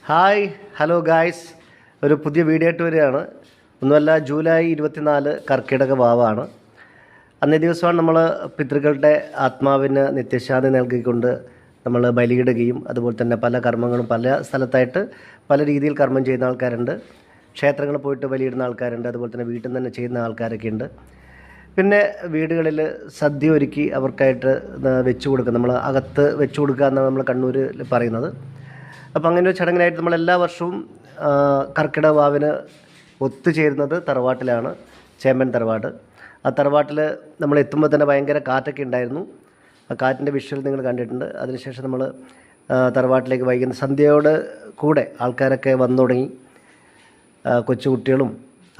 Hi hello guys, ഒരു പുതിയ video ആയിട്ട് വരികയാണ്. ഒന്നുമല്ല, ജൂലൈ 24 കർക്കിടക വാവാണ്. അന്നേ ദിവസമാണ് നമ്മൾ പിതൃക്കളുടെ ആത്മാവിന് നിത്യശാന്തി നൽകിക്കൊണ്ട് നമ്മൾ ബലിയിടുകയും അതുപോലെ തന്നെ പല കർമ്മങ്ങളും പല സ്ഥലത്തായിട്ട് പല രീതിയിൽ കർമ്മം ചെയ്യുന്ന ആൾക്കാരുണ്ട്. ക്ഷേത്രങ്ങളിൽ പോയിട്ട് ബലിയിടുന്ന ആൾക്കാരുണ്ട്, അതുപോലെ തന്നെ വീട്ടിൽ നിന്ന് തന്നെ ചെയ്യുന്ന ആൾക്കാരൊക്കെ ഉണ്ട്. പിന്നെ വീടുകളിൽ സദ്യ ഒരുക്കി അവർക്കായിട്ട് വെച്ച് കൊടുക്കുക, നമ്മൾ അകത്ത് വെച്ച് കൊടുക്കുക എന്നാണ് നമ്മൾ കണ്ണൂരിൽ പറയുന്നത്. അപ്പോൾ അങ്ങനെ ഒരു ചടങ്ങിനായിട്ട് നമ്മൾ എല്ലാ വർഷവും കർക്കിടക വാവിന് ഒത്തുചേരുന്നത് തറവാട്ടിലാണ്, ചേമ്പൻ തറവാട്. ആ തറവാട്ടിൽ നമ്മൾ എത്തുമ്പോൾ തന്നെ ഭയങ്കര കാറ്റൊക്കെ ഉണ്ടായിരുന്നു. ആ കാറ്റിൻ്റെ വിഷ്വൽ നിങ്ങൾ കണ്ടിട്ടുണ്ട്. അതിനുശേഷം നമ്മൾ തറവാട്ടിലേക്ക് വൈകുന്ന സന്ധ്യയോട് കൂടെ ആൾക്കാരൊക്കെ വന്നു തുടങ്ങി. കൊച്ചുകുട്ടികളും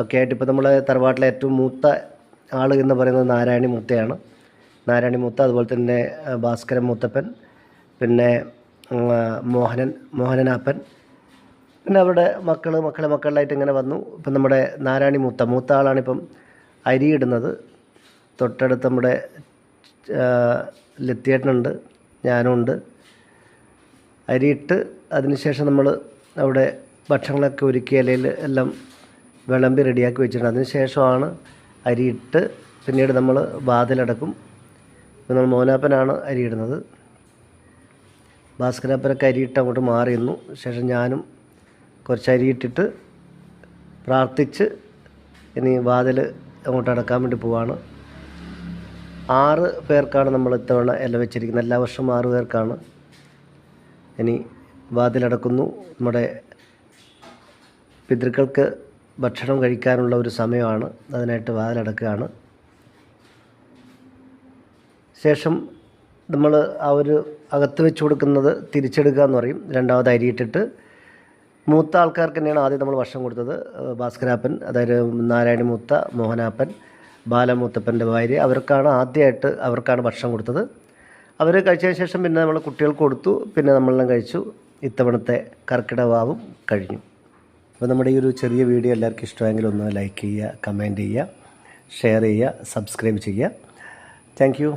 ഒക്കെ ആയിട്ട് ഇപ്പോൾ നമ്മൾ തറവാട്ടിലെ ഏറ്റവും മൂത്ത ആൾ എന്ന് പറയുന്നത് നാരായണി മൂത്തയാണ്. നാരായണി മൂത്ത, അതുപോലെ തന്നെ ഭാസ്കരൻ മൂത്തപ്പൻ, പിന്നെ മോഹനനാപ്പൻ, പിന്നെ അവരുടെ മക്കളായിട്ട് ഇങ്ങനെ വന്നു. ഇപ്പം നമ്മുടെ നാരായണി മൂത്ത ആളാണിപ്പം അരിയിടുന്നത്. തൊട്ടടുത്ത് നമ്മുടെ ലത്തിയേട്ടനുണ്ട്, ഞാനുണ്ട്. അരിയിട്ട് അതിനുശേഷം നമ്മൾ അവിടെ ഭക്ഷണങ്ങളൊക്കെ ഒരുക്കി ഇലയിൽ എല്ലാം വിളമ്പി റെഡിയാക്കി വെച്ചിട്ടുണ്ട്. അതിനുശേഷമാണ് അരിയിട്ട് പിന്നീട് നമ്മൾ വാതിലടക്കും. ഇപ്പം നമ്മൾ മോനാപ്പനാണ് അരിയിടുന്നത്. ഭാസ്കരപ്പനൊക്കെ അരിയിട്ട് അങ്ങോട്ട് മാറിയിരുന്നു. ശേഷം ഞാനും കുറച്ച് അരിയിട്ടിട്ട് പ്രാർത്ഥിച്ച് ഇനി വാതിൽ അങ്ങോട്ട് അടക്കാൻ വേണ്ടി പോവാണ്. 6 പേർക്കാണ് നമ്മൾ ഇത്തവണ ഇല വെച്ചിരിക്കുന്നത്. എല്ലാ വർഷവും 6 പേർക്കാണ്. ഇനി വാതിലടക്കുന്നു. നമ്മുടെ പിതൃക്കൾക്ക് ഭക്ഷണം കഴിക്കാനുള്ള ഒരു സമയമാണ്, അതിനായിട്ട് വാതിലടക്കുകയാണ്. ശേഷം നമ്മൾ ആ ഒരു അകത്ത് വെച്ച് കൊടുക്കുന്നത് തിരിച്ചെടുക്കുക എന്ന് പറയും. രണ്ടാമത് അരിയിട്ടിട്ട് മൂത്ത ആൾക്കാർക്ക് തന്നെയാണ് ആദ്യം നമ്മൾ ഭക്ഷണം കൊടുത്തത്. ഭാസ്കരാപ്പൻ, അതായത് നാരായണി മൂത്ത, മോഹനാപ്പൻ, ബാലമൂത്തപ്പൻ്റെ ഭാര്യ, അവർക്കാണ് ഭക്ഷണം കൊടുത്തത്. അവർ കഴിച്ചതിന് ശേഷം പിന്നെ നമ്മൾ കുട്ടികൾക്ക് കൊടുത്തു. പിന്നെ നമ്മളെല്ലാം കഴിച്ചു. ഇത്തവണത്തെ കർക്കിടക വാവും കഴിഞ്ഞു. അപ്പോൾ നമ്മുടെ ഈ ഒരു ചെറിയ വീഡിയോ എല്ലാവർക്കും ഇഷ്ടമെങ്കിൽ ഒന്ന് ലൈക്ക് ചെയ്യുക, കമൻറ്റ് ചെയ്യുക, ഷെയർ ചെയ്യുക, സബ്സ്ക്രൈബ് ചെയ്യുക. Thank you.